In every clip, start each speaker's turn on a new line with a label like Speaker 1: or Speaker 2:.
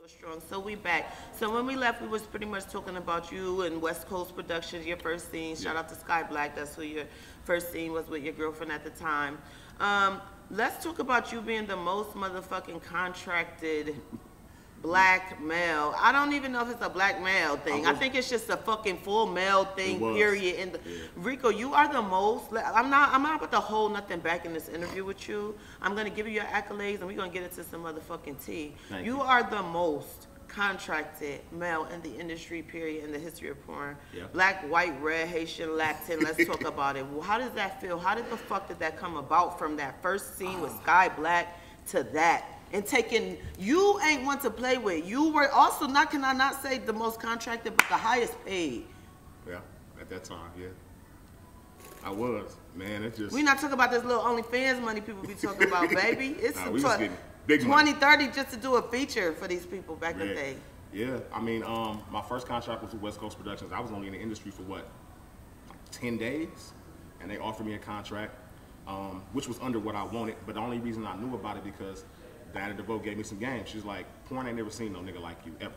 Speaker 1: Strong. So we back. So when we left, we was pretty much talking about you and West Coast Productions, your first scene. Shout out to Sky Black. That's who your first scene was with your girlfriend at the time. Let's talk about you being the most motherfucking contracted black male. I don't even know if it's a black male thing. I think it's just a fucking full male thing, period. And Rico, you are the most. I'm not about to hold nothing back in this interview with you. I'm gonna give you your accolades, and we're gonna get into some motherfucking tea. You are the most contracted male in the industry, period, in the history of porn. Black, white, red, Haitian, Latin. Let's talk about it. Well, how does that feel? How did the fuck did that come about from that first scene with Sky Black to that? And taking, you ain't one to play with. You were also not, can I not say the most contracted, but the highest paid.
Speaker 2: Yeah, at that time, yeah. I was, man, it just.
Speaker 1: We not talking about this little OnlyFans money people be talking about, baby. It's
Speaker 2: nah, we was getting big
Speaker 1: 20,
Speaker 2: money.
Speaker 1: 30 just to do a feature for these people back in the day.
Speaker 2: Yeah, I mean, my first contract was with West Coast Productions. I was only in the industry for what, 10 days? And they offered me a contract, which was under what I wanted. But the only reason I knew about it because Diana DeVoe gave me some game. She's like, porn ain't never seen no nigga like you, ever.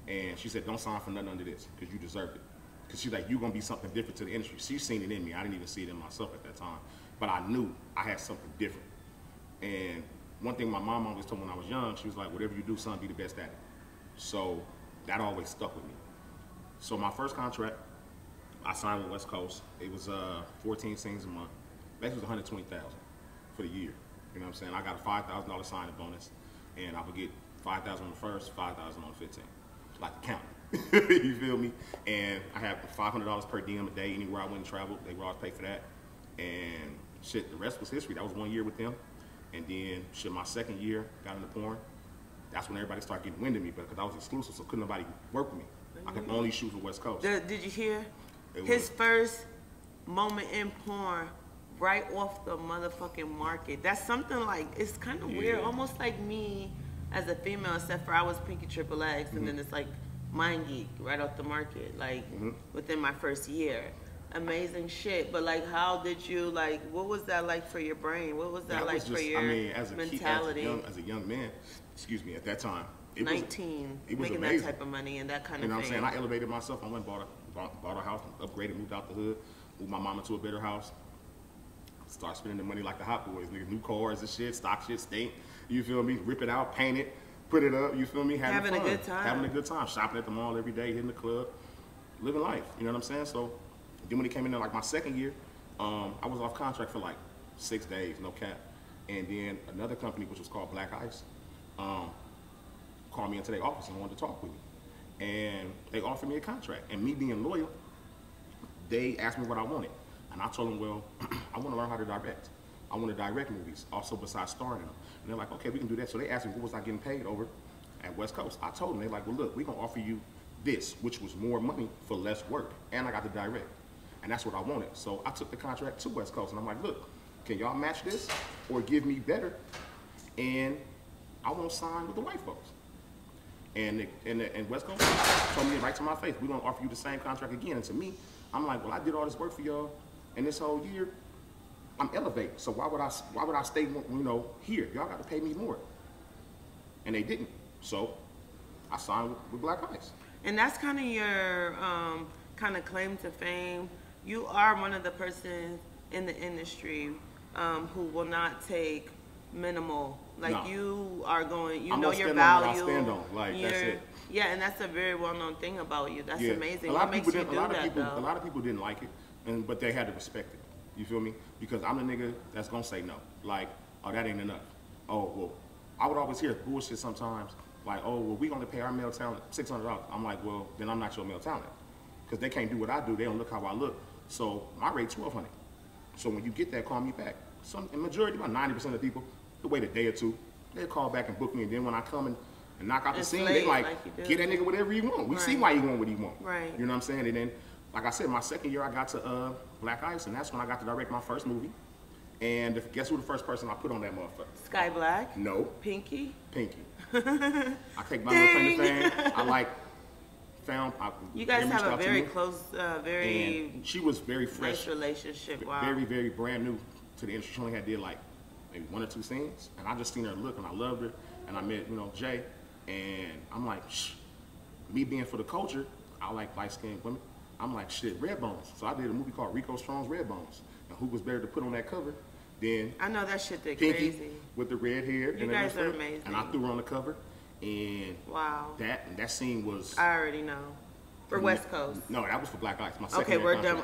Speaker 2: And she said, don't sign for nothing under this, because you deserve it. Because she's like, you're going to be something different to the industry. She's seen it in me. I didn't even see it in myself at that time. But I knew I had something different. And one thing my mom always told me when I was young, she was like, whatever you do, son, be the best at it. So that always stuck with me. So my first contract, I signed with West Coast. It was 14 scenes a month. Basically, it was $120,000 for the year. You know what I'm saying? I got a $5,000 signing bonus, and I would get $5,000 on the first, $5,000 on the 15th. Like accounting. You feel me? And I had $500 per diem a day anywhere I went and traveled. They would always pay for that. And shit, the rest was history. That was 1 year with them. And then shit, my second year, got into porn. That's when everybody started getting wind of me, because I was exclusive, so couldn't nobody work with me. I could only shoot for West Coast.
Speaker 1: Did you hear? His first moment in porn right off the motherfucking market. That's something like, it's kind of weird, almost like me as a female, except for I was Pinky Triple X, and then it's like Mind Geek right off the market, like within my first year. Amazing shit. But like, how did you, like, what was that like for your brain? What was that like for your mentality?
Speaker 2: As a young man, excuse me, at that time, it
Speaker 1: 19,
Speaker 2: it was
Speaker 1: making
Speaker 2: amazing.
Speaker 1: That type of money and that kind of thing.
Speaker 2: You know what I'm saying? I elevated myself. I went and bought a house, upgraded, moved out the hood, moved my mama to a better house. Start spending the money like the hot boys, nigga. New cars and shit, stock shit, stink. You feel me? Rip it out, paint it, put it up. You feel me? Having fun.
Speaker 1: A good time.
Speaker 2: Having a good time. Shopping at the mall every day, hitting the club, living life. You know what I'm saying? So then when it came in there, like my second year, I was off contract for like 6 days, no cap. And then another company, which was called Black Ice, called me into their office and wanted to talk with me. And they offered me a contract. And me being loyal, they asked me what I wanted. And I told them, well, I want to learn how to direct. I want to direct movies, also besides starring them. And they're like, okay, we can do that. So they asked me, what was I getting paid over at West Coast? I told them, they're like, well, look, we're going to offer you this, which was more money for less work. And I got to direct. And that's what I wanted. So I took the contract to West Coast. And I'm like, look, can y'all match this or give me better? And I won't sign with the white folks. And West Coast told me right to my face, we're going to offer you the same contract again. And to me, I'm like, well, I did all this work for y'all. And this whole year, I'm elevated. So why would I stay, you know, here? Y'all got to pay me more. And they didn't. So I signed with Black Ice.
Speaker 1: And that's kind of your kind of claim to fame. You are one of the persons in the industry who will not take minimal. Like you are going, you know your value.
Speaker 2: I stand on. Like that's it.
Speaker 1: Yeah, and that's a very well-known thing about you. That's amazing.
Speaker 2: A lot
Speaker 1: what
Speaker 2: of people
Speaker 1: makes you do that, though?
Speaker 2: A lot of people didn't like it. But they had to respect it. You feel me? Because I'm the nigga that's gonna say no. Like, oh, that ain't enough. Oh, well, I would always hear bullshit sometimes. Like, oh, well, we gonna pay our male talent $600. I'm like, well, then I'm not your male talent. Because they can't do what I do. They don't look how I look. So my rate's $1,200. So when you get that, call me back. In majority, about 90% of people, they'll wait a day or two. They'll call back and book me. And then when I come and knock out the scene, they like get that nigga whatever you want. We see why you want what he want.
Speaker 1: Right.
Speaker 2: You know what I'm saying? And then, like I said, my second year I got to Black Ice, and that's when I got to direct my first movie. And guess who the first person I put on that motherfucker?
Speaker 1: Sky Black?
Speaker 2: No.
Speaker 1: Pinky?
Speaker 2: Pinky. I take my little claim to fame.
Speaker 1: You guys have a very close,
Speaker 2: and she was very fresh.
Speaker 1: Nice relationship, wow.
Speaker 2: Very, very brand new to the industry. She only did like maybe 1 or 2 scenes. And I just seen her look, and I loved her. And I met, you know, Jay. And I'm like, shh, me being for the culture, I like light-skinned women. I'm like, shit, red bones. So I did a movie called Rico Strong's Red Bones. And who was better to put on that cover than
Speaker 1: I know that shit did
Speaker 2: Pinky
Speaker 1: crazy.
Speaker 2: with the red hair.
Speaker 1: You guys are amazing.
Speaker 2: And I threw her on the cover. And
Speaker 1: wow,
Speaker 2: that scene was.
Speaker 1: I already know. For West Coast.
Speaker 2: No, that was for Black Ice. My second
Speaker 1: okay, we're done.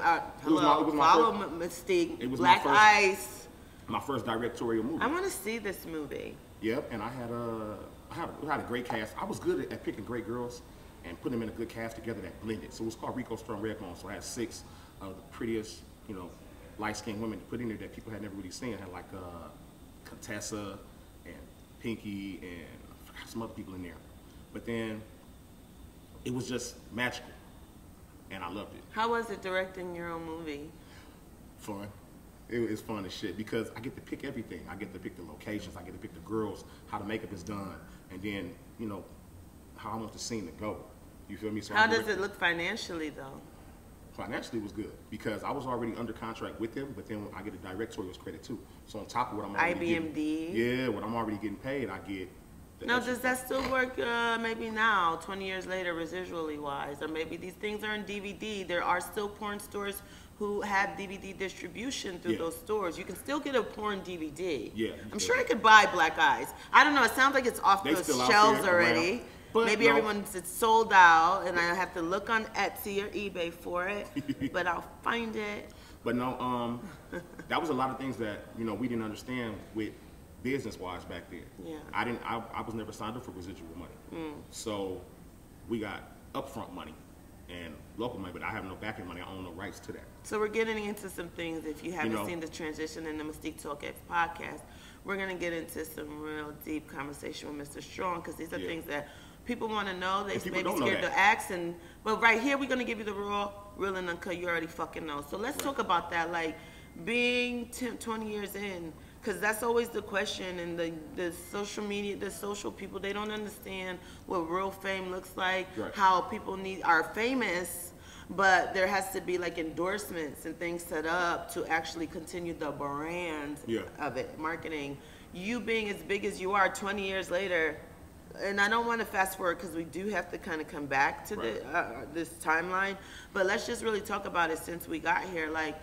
Speaker 1: Hello, follow Mystique.
Speaker 2: It was
Speaker 1: Black Ice.
Speaker 2: My first directorial movie.
Speaker 1: I want to see this movie.
Speaker 2: Yep, and I had a great cast. I was good at picking great girls and putting them in a good cast together that blended. So it was called Rico Strong Red Bones. So I had 6 of the prettiest, light-skinned women to put in there that people had never really seen. I had like Contessa and Pinky and I forgot some other people in there. But then it was just magical, and I loved it.
Speaker 1: How was it directing your own movie?
Speaker 2: Fun. It was fun as shit because I get to pick everything. I get to pick the locations. I get to pick the girls, how the makeup is done, and then, how I want the scene to go. You feel me? So
Speaker 1: how does it look financially, though?
Speaker 2: Financially, it was good because I was already under contract with them, but then I get a directorial credit too. So on top of what I'm already getting, what I'm already getting paid, I get.
Speaker 1: Now, does that still work maybe now, 20 years later, residually wise? Or maybe these things are in DVD. There are still porn stores who have DVD distribution through those stores. You can still get a porn DVD.
Speaker 2: Yeah.
Speaker 1: I'm sure I could buy Black Eyes. I don't know. It sounds like it's off the shelves already. But maybe it's sold out, and I have to look on Etsy or eBay for it. But I'll find it.
Speaker 2: But no, that was a lot of things that we didn't understand with business-wise back then.
Speaker 1: Yeah.
Speaker 2: I was never signed up for residual money. So we got upfront money and local money, but I have no backing money. I own no rights to that.
Speaker 1: So we're getting into some things. If you haven't seen the transition in the Mystique Talk X podcast, we're going to get into some real deep conversation with Mr. Strong, because these are things that people want to know. They may be scared to ask. But right here, we're going to give you the real and uncut. You already fucking know. So let's talk about that. Like, being 20 years in, because that's always the question, and the social media, the social people, they don't understand what real fame looks like, how people are famous, but there has to be like endorsements and things set up to actually continue the brand of it, marketing. You being as big as you are 20 years later, and I don't want to fast forward because we do have to kind of come back to this timeline, but let's just really talk about it since we got here. Like,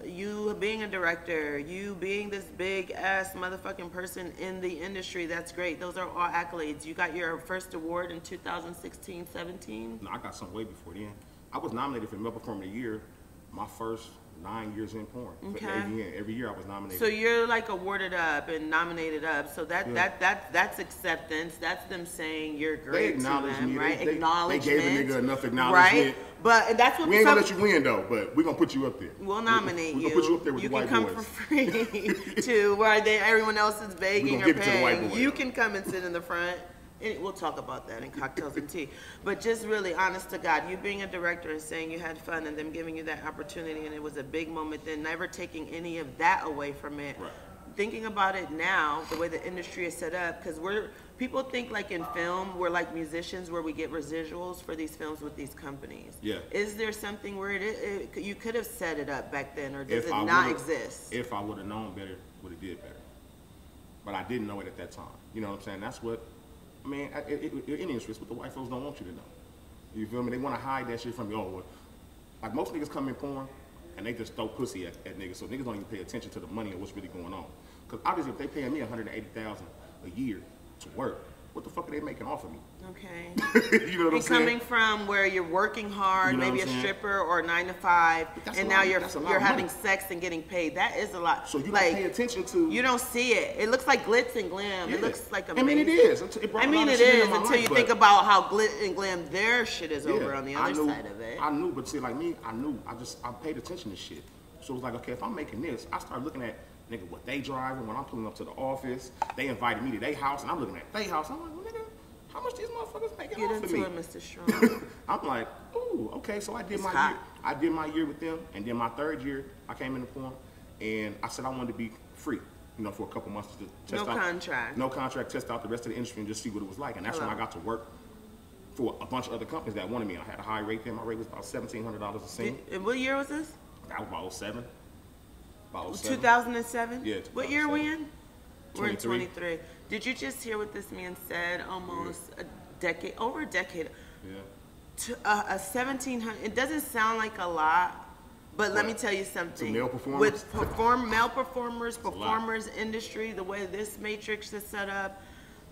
Speaker 1: you being a director, you being this big ass motherfucking person in the industry, that's great. Those are all accolades. You got your first award in 2016, 17?
Speaker 2: No, I got some way before then. I was nominated for Male Performer of the Year my first 9 years in porn.
Speaker 1: Okay.
Speaker 2: Every year I was nominated.
Speaker 1: So you're like awarded up and nominated up. So that's acceptance. That's them saying you're great to them, right? Acknowledgement.
Speaker 2: They gave a nigga enough acknowledgement.
Speaker 1: Right? But that's what
Speaker 2: we ain't gonna let you win though, but we're gonna put you up there.
Speaker 1: We'll nominate you.
Speaker 2: We're gonna put you up there with the white boys.
Speaker 1: You can come for free to where everyone else is begging or paying. You can come and sit in the front. And we'll talk about that in Cocktails and Tea. But just really, honest to God, you being a director and saying you had fun and them giving you that opportunity and it was a big moment, then never taking any of that away from it.
Speaker 2: Right.
Speaker 1: Thinking about it now, the way the industry is set up, because people think like in film, we're like musicians where we get residuals for these films with these companies.
Speaker 2: Yeah.
Speaker 1: Is there something where you could have set it up back then, or does it not exist?
Speaker 2: If I would have known better, would have did better. But I didn't know it at that time. You know what I'm saying? That's what, I mean, in industry, it's what the white folks don't want you to know. You feel me? They want to hide that shit from you. Oh, well, like most niggas come in porn and they just throw pussy at niggas, so niggas don't even pay attention to the money and what's really going on. Because obviously, if they paying me $180,000 a year to work, what the fuck are they making off of me?
Speaker 1: Okay.
Speaker 2: You know what I'm saying?
Speaker 1: Coming from where you're working hard, maybe a stripper or 9 to 5, and now you're having sex and getting paid. That is a lot.
Speaker 2: So you don't pay attention to.
Speaker 1: You don't see it. It looks like glitz and glam. Yeah. It looks like amazing.
Speaker 2: I mean, it is.
Speaker 1: Until you think about how glitz and glam their shit is over on the other side of it.
Speaker 2: I knew, but see, like me, I paid attention to shit. So it was like, okay, if I'm making this, I started looking at nigga what they driving when I'm pulling up to the office. They invited me to their house, and I'm looking at their house. I'm like, well, nigga, how much these motherfuckers making off of me?
Speaker 1: Get into it, Mr. Strong.
Speaker 2: I'm like, ooh, okay. So I did my year. I did my year with them, and then my third year, I came into porn, and I said I wanted to be free, for a couple months to test out. No contract, test out the rest of the industry and just see what it was like. And that's when I got to work for a bunch of other companies that wanted me. And I had a high rate then. My rate was about $1,700 a scene.
Speaker 1: And what year was this?
Speaker 2: That was about 07.
Speaker 1: 2007?
Speaker 2: Yeah.
Speaker 1: What year are we in?
Speaker 2: 23.
Speaker 1: We're in 23. Did you just hear what this man said almost decade, over a decade.
Speaker 2: Yeah.
Speaker 1: To a 1,700. It doesn't sound like a lot, but let me tell you something.
Speaker 2: To male performers?
Speaker 1: With male performers industry, the way this matrix is set up,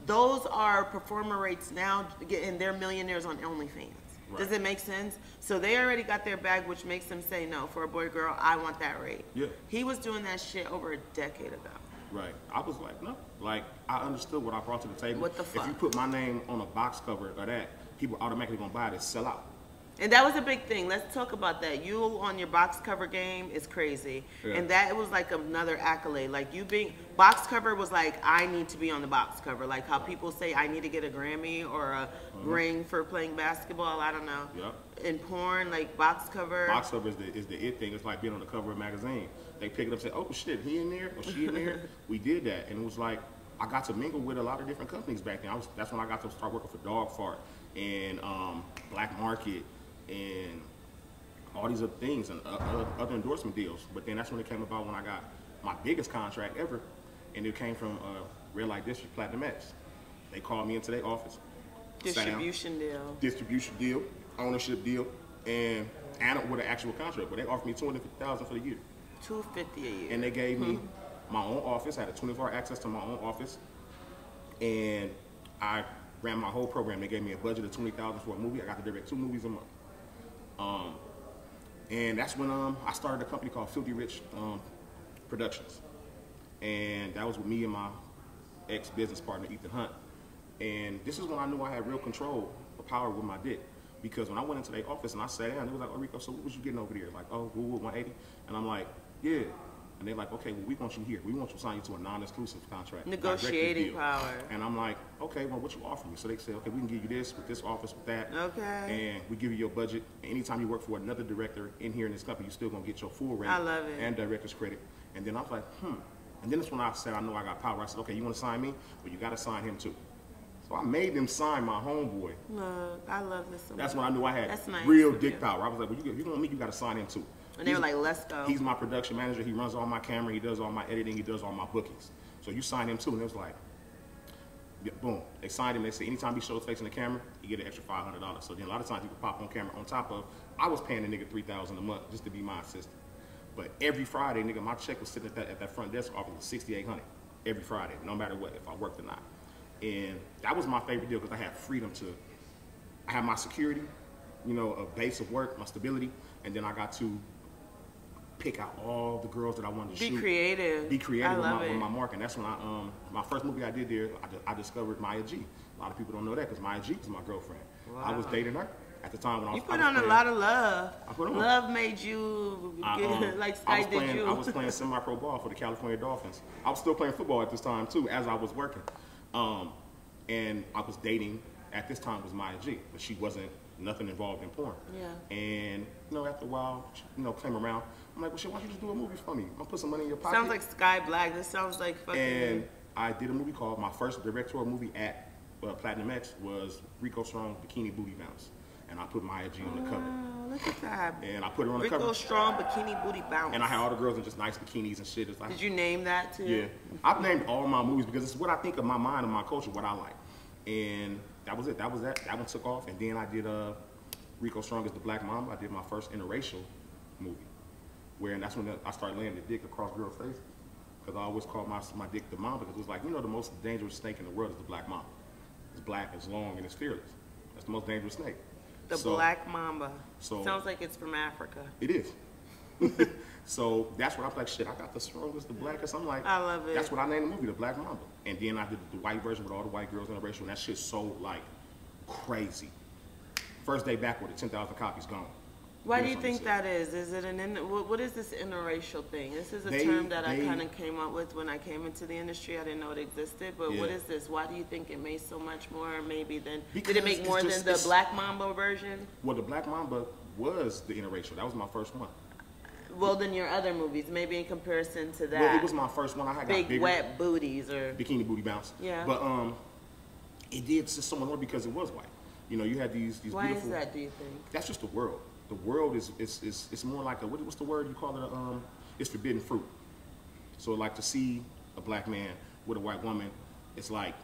Speaker 1: those are performer rates now, and they're millionaires on OnlyFans. Right. Does it make sense? So they already got their bag, which makes them say no. For a boy, girl, I want that rate.
Speaker 2: Yeah.
Speaker 1: He was doing that shit over a decade ago.
Speaker 2: Right. I was like, no. Like, I understood what I brought to the table.
Speaker 1: What the fuck?
Speaker 2: If you put my name on a box cover of that, people automatically gonna buy it and sell out.
Speaker 1: And that was a big thing. Let's talk about that. You on your box cover game is crazy. Yeah. And that was like another accolade. Like you being, box cover was like, I need to be on the box cover. Like how people say I need to get a Grammy or a ring for playing basketball. I don't know. Yep. In porn, like box cover.
Speaker 2: Box cover is the it thing. It's like being on the cover of a magazine. They pick it up and say, oh shit, he in there or she in there. We did that. And it was like, I got to mingle with a lot of different companies back then. That's when I got to start working for Dog Fart and Black Market and all these other things and other endorsement deals. But then that's when it came about when I got my biggest contract ever, and it came from Red Light District, Platinum X. They called me into their office.
Speaker 1: Distribution deal,
Speaker 2: ownership deal, and with an actual contract. But they offered me $250,000 for the year.
Speaker 1: $250 a year.
Speaker 2: And they gave me my own office. I had a 24-hour access to my own office, and I ran my whole program. They gave me a budget of $20,000 for a movie. I got to direct 2 movies a month. And that's when I started a company called Filthy Rich Productions, and that was with me and my ex-business partner Ethan Hunt. And this is when I knew I had real control of power with my dick, because when I went into their office and I sat down, they was like, "Oh Rico, so what was you getting over there?" Like, "Oh, Woo 180," and I'm like, "Yeah." And they're like, "Okay, well, we want you here. We want you to sign you to a non-exclusive contract."
Speaker 1: Negotiating power.
Speaker 2: And I'm like, "Okay, well, what you offer me?" So they said, "Okay, we can give you this with this office with that.
Speaker 1: Okay.
Speaker 2: And we give you your budget. And anytime you work for another director in here in this company, you're still gonna get your full rate.
Speaker 1: I love it.
Speaker 2: And director's credit." And then I was like, And then that's when I said, I know I got power. I said, "Okay, you want to sign me? Well, you got to sign him too." So I made them sign my homeboy.
Speaker 1: Look, I love this so much.
Speaker 2: That's when I knew I had
Speaker 1: nice
Speaker 2: real dick power. I was like, "Well, you want me? You got to sign him too."
Speaker 1: And they were like, "Let's go."
Speaker 2: He's my production manager. He runs all my camera. He does all my editing. He does all my bookings. So you sign him too. And it was like, boom. They signed him. They said anytime he shows his face in the camera, you get an extra $500. So then a lot of times he could pop on camera on top of, I was paying the nigga $3,000 a month just to be my assistant. But every Friday, nigga, my check was sitting at that front desk office with $6,800 every Friday, no matter what, if I worked or not. And that was my favorite deal because I had freedom to, I had my security, you know, a base of work, my stability, and then I got to pick out all the girls that I wanted to shoot.
Speaker 1: Be creative
Speaker 2: with my mark. And that's when my first movie I did there, I discovered Maya G. A lot of people don't know that because Maya G was my girlfriend. Wow. I was dating her at the time when I was.
Speaker 1: You put on a lot of love.
Speaker 2: I put on.
Speaker 1: Love made you like Sky did you.
Speaker 2: I was playing semi-pro ball for the California Dolphins. I was still playing football at this time too, as I was working. And I was dating at this time was Maya G, but she wasn't nothing involved in porn.
Speaker 1: Yeah.
Speaker 2: And you know, after a while, you know, came around. I'm like, "Well, shit, why don't you just do a movie for me? I'll put some money in your pocket."
Speaker 1: Sounds like Sky Black. This sounds like fucking.
Speaker 2: And I did a movie called, my first directorial movie at Platinum X was Rico Strong Bikini Booty Bounce. And I put Maya G on the cover.
Speaker 1: Oh, look at that.
Speaker 2: And I put her on the cover.
Speaker 1: Rico Strong Bikini Booty Bounce.
Speaker 2: And I had all the girls in just nice bikinis and shit. It's like,
Speaker 1: did you name that too?
Speaker 2: Yeah. I've named all my movies because it's what I think of my mind and my culture, what I like. And that was it. That was that. That one took off. And then I did Rico Strong as the Black Mamba. I did my first interracial movie. And that's when I started laying the dick across girls' faces. Because I always called my dick the Mamba because it was like, you know, the most dangerous snake in the world is the Black Mamba. It's black, it's long, and it's fearless. That's the most dangerous snake.
Speaker 1: The Black Mamba. Sounds like it's from Africa.
Speaker 2: It is. So that's what I'm like, shit, I got the strongest, the blackest. I'm like,
Speaker 1: I love it.
Speaker 2: That's what I named the movie, The Black Mamba. And then I did the white version with all the white girls interracial, and that shit sold like crazy. First day back with it, 10,000 copies gone.
Speaker 1: Why do you think that is? Is it what is this interracial thing? This is a term that I kind of came up with when I came into the industry. I didn't know it existed, but what is this? Why do you think it made so much more maybe than, did it make more than the Black Mamba version?
Speaker 2: Well, the Black Mamba was the interracial. That was my first one.
Speaker 1: Well, then your other movies, maybe in comparison to that.
Speaker 2: Well, it was my first one. I had
Speaker 1: big wet booties or
Speaker 2: Bikini Booty Bounce.
Speaker 1: Yeah.
Speaker 2: But it did just so much more because it was white. You know, you had these
Speaker 1: Why
Speaker 2: beautiful.
Speaker 1: Why is that? Do you think?
Speaker 2: That's just the world. The world is it's more like a what's the word you call it? It's forbidden fruit. So like to see a black man with a white woman, it's like,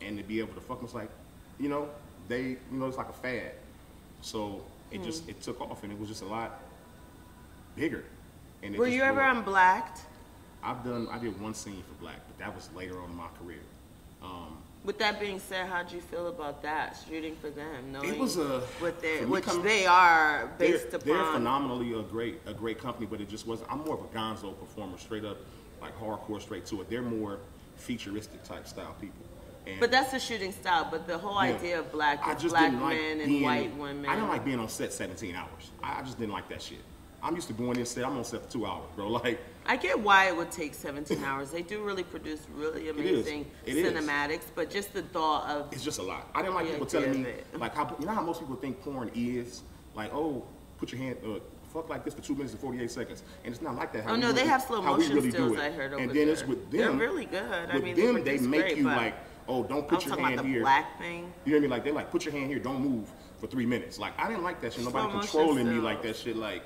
Speaker 2: and to be able to fuck them, it's like, you know, they, it's like a fad. So it took off, and it was just a lot bigger. And
Speaker 1: Were you ever on Blacked?
Speaker 2: I did one scene for Black, but that was later on in my career.
Speaker 1: With that being said, how'd you feel about that, shooting for them? Knowing
Speaker 2: it was
Speaker 1: they are based upon.
Speaker 2: They're phenomenally a great company, but it just wasn't. I'm more of a gonzo performer, straight up, like hardcore, straight to it. They're more featuristic type style people.
Speaker 1: But that's the shooting style. But the whole idea of Black is black men and white women.
Speaker 2: I didn't like being on set 17 hours. I just didn't like that shit. I'm used to going in set. I'm on set for 2 hours, bro. Like,
Speaker 1: I get why it would take 17 hours. They do really produce really amazing cinematics, but just the thought of
Speaker 2: it's just a lot. I didn't like people telling me like how how most people think porn is like, oh, put your hand fuck like this for 2 minutes and 48 seconds, and it's not like that.
Speaker 1: How they have slow motion stills. I heard over
Speaker 2: and then it's with them.
Speaker 1: They're really good.
Speaker 2: With them, they make you like, oh, don't put your hand here.
Speaker 1: Black thing.
Speaker 2: You know what I mean? Like they're like, put your hand here, don't move for 3 minutes. Like I didn't like that shit. Nobody controlling me like that shit. Like,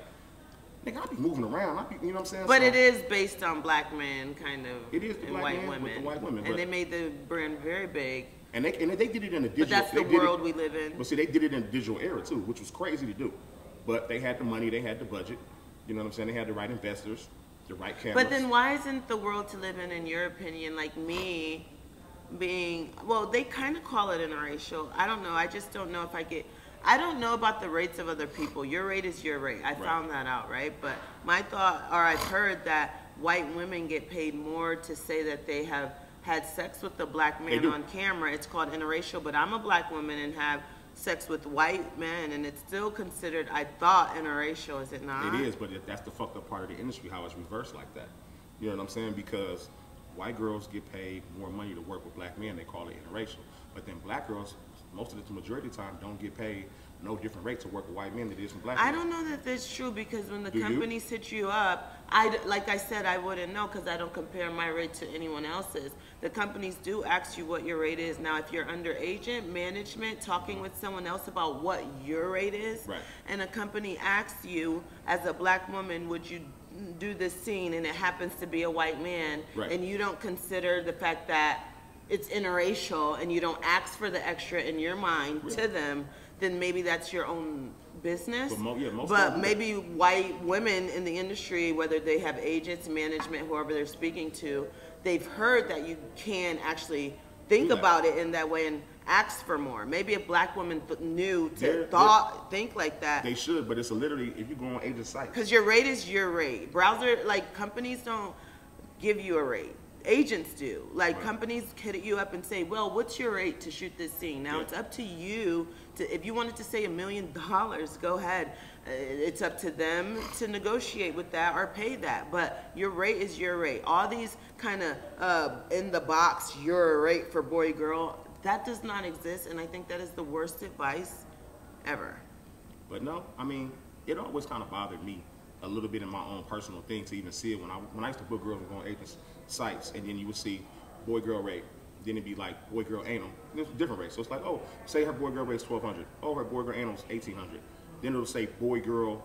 Speaker 2: nigga, I be moving around. You know what I'm saying?
Speaker 1: But it is based on black men, kind of.
Speaker 2: It is the
Speaker 1: and
Speaker 2: black
Speaker 1: white
Speaker 2: man
Speaker 1: women.
Speaker 2: with the white women.
Speaker 1: And they made the brand very big.
Speaker 2: And they did it in a digital.
Speaker 1: But that's the world we live in.
Speaker 2: But see, they did it in the digital era too, which was crazy to do. But they had the money, they had the budget. You know what I'm saying? They had the right investors, the right cameras.
Speaker 1: But then why isn't the world to live in your opinion, like me being, well, they kind of call it interracial. I don't know. I just don't know if I don't know about the rates of other people. Your rate is your rate. I found that out, right? But my thought, or I've heard that white women get paid more to say that they have had sex with a black man on camera. It's called interracial, but I'm a black woman and have sex with white men, and it's still considered, I thought, interracial. Is it not?
Speaker 2: It is, but that's the fucked up part of the industry, how it's reversed like that. You know what I'm saying? Because white girls get paid more money to work with black men. They call it interracial. But then black girls, most of the majority of the time, don't get paid no different rate to work with white men than it is from black men.
Speaker 1: I don't know that that's true, because when the companies hit you up, like I said, I wouldn't know because I don't compare my rate to anyone else's. The companies do ask you what your rate is. Now, if you're under agent, management, talking with someone else about what your rate is, and a company asks you, as a black woman, would you do this scene, and it happens to be a white man, and you don't consider the fact that it's interracial and you don't ask for the extra in your mind to them, then maybe that's your own business. But maybe white women in the industry, whether they have agents, management, whoever they're speaking to, they've heard that you can actually think about it in that way and ask for more. Maybe if black women knew to think like that.
Speaker 2: They should, but it's literally, if you go on agent sites.
Speaker 1: Because your rate is your rate. Browser, like, companies don't give you a rate. Agents do. Like, companies hit you up and say, well, what's your rate to shoot this scene? Now, it's up to you. If you wanted to say $1 million, go ahead. It's up to them to negotiate with that or pay that. But your rate is your rate. All these kind of in the box, your rate for boy, girl, that does not exist. And I think that is the worst advice ever.
Speaker 2: But no, I mean, it always kind of bothered me a little bit in my own personal thing to even see it when I used to book girls and go on agents sites, and then you would see boy girl rate, then it'd be like boy girl anal, and it's different rates. So it's like, oh, say her boy girl rate's $1,200, oh, her boy girl anal's $1,800, then it'll say boy girl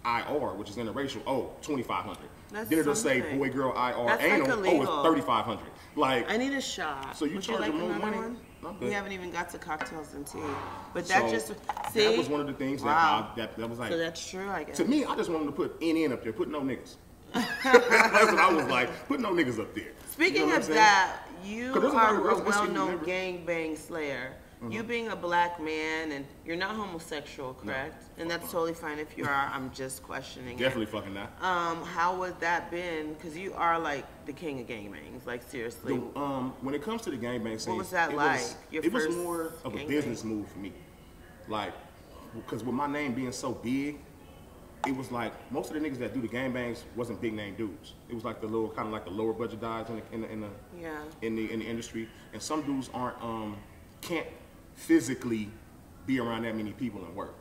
Speaker 2: IR, which is interracial, oh, $2,500. Then it'll say boy girl IR anal, oh, it's $3,500. Like,
Speaker 1: I need a shot.
Speaker 2: So you charge like more money.
Speaker 1: We haven't even got to cocktails and tea, but that
Speaker 2: that was one of the things that was like.
Speaker 1: So that's true, I guess.
Speaker 2: To me, I just wanted to put in up there, put no niggas. That's what I was like. Put no niggas up there.
Speaker 1: Speaking of that, you are a well-known gangbang slayer. You being a black man, and you're not homosexual, correct? No. And that's totally fine if you are. I'm just questioning
Speaker 2: Definitely fucking not.
Speaker 1: How was that been? Because you are like the king of gangbangs, like seriously.
Speaker 2: When it comes to the gangbang scene,
Speaker 1: what was that like?
Speaker 2: It was more of a business move for me. Like, because with my name being so big, it was like most of the niggas that do the gangbangs wasn't big name dudes. It was like the little kind of like the lower budget guys in the industry, and some dudes can't physically be around that many people and work.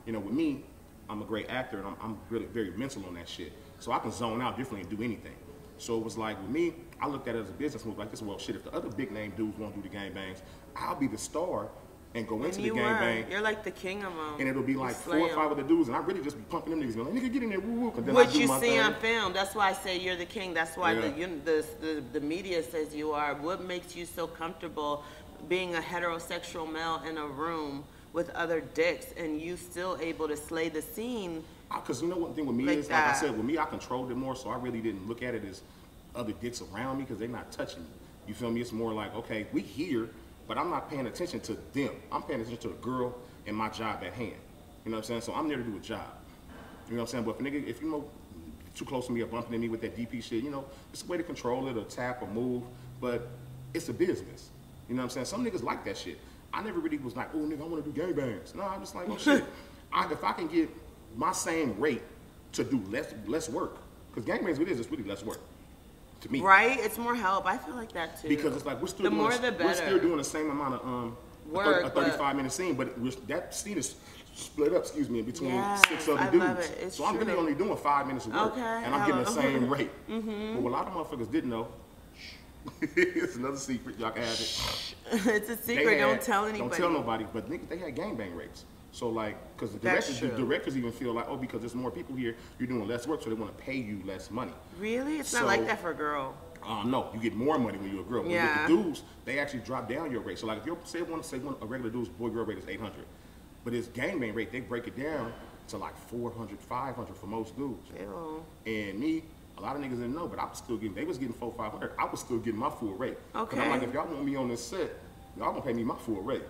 Speaker 2: You know, with me, I'm a great actor, and I'm really very mental on that shit. So I can zone out differently and do anything. So it was like with me, I looked at it as a business move like this. Well, shit, if the other big name dudes won't do the gangbangs, I'll be the star and go into the gangbang.
Speaker 1: You're like the king of them.
Speaker 2: And it'll be like 4 or 5 other dudes, and I really just be pumping them niggas, going, nigga, get in there, woo woo.
Speaker 1: What you see on film, that's why I say you're the king. That's why the media says you are. What makes you so comfortable being a heterosexual male in a room with other dicks and you still able to slay the scene.
Speaker 2: Because you know what thing with me
Speaker 1: Like
Speaker 2: is, like I
Speaker 1: that.
Speaker 2: said, with me I controlled it more, so I really didn't look at it as other dicks around me because they're not touching me. You feel me? It's more like, okay, we here, but I'm not paying attention to them. I'm paying attention to a girl and my job at hand. You know what I'm saying? So I'm there to do a job. You know what I'm saying? But if a nigga, if you know too close to me or bumping into me with that DP shit, you know, it's a way to control it or tap or move, but it's a business. You know what I'm saying? Some niggas like that shit. I never really was like, oh nigga, I want to do gangbangs. No, I'm just like, oh shit. If I can get my same rate to do less work, because gangbangs, it's really less work to me.
Speaker 1: Right? It's more help. I feel like that too.
Speaker 2: Because it's like we're still
Speaker 1: We're
Speaker 2: still doing the same amount of
Speaker 1: work,
Speaker 2: a 35-minute scene, but that scene is split up, in between
Speaker 1: Yes,
Speaker 2: 6 other
Speaker 1: I
Speaker 2: dudes.
Speaker 1: love it. It's
Speaker 2: so I'm really
Speaker 1: true.
Speaker 2: only doing 5 minutes of work,
Speaker 1: Okay,
Speaker 2: and I'm getting the same rate. But what a lot of motherfuckers didn't know, it's another secret, y'all can have it.
Speaker 1: It's a secret. Don't tell anybody.
Speaker 2: Don't tell nobody, but niggas, they had gangbang rates. So like, because the
Speaker 1: That's
Speaker 2: directors even feel like, oh, because there's more people here, you're doing less work, so they want to pay you less money.
Speaker 1: Really? It's not like that for a girl.
Speaker 2: No, you get more money when you're a girl. But
Speaker 1: Yeah.
Speaker 2: with the dudes, they actually drop down your rate. So like, if you say a regular dude's boy-girl rate is 800, but his gangbang rate, they break it down to like 400, 500 for most dudes.
Speaker 1: Ew.
Speaker 2: And me, a lot of niggas didn't know, but I was still getting, they was getting 400, 500. I was still getting my full rate. 'Cause
Speaker 1: Okay.
Speaker 2: I'm like, if y'all want me on this set, y'all gonna pay me my full rate.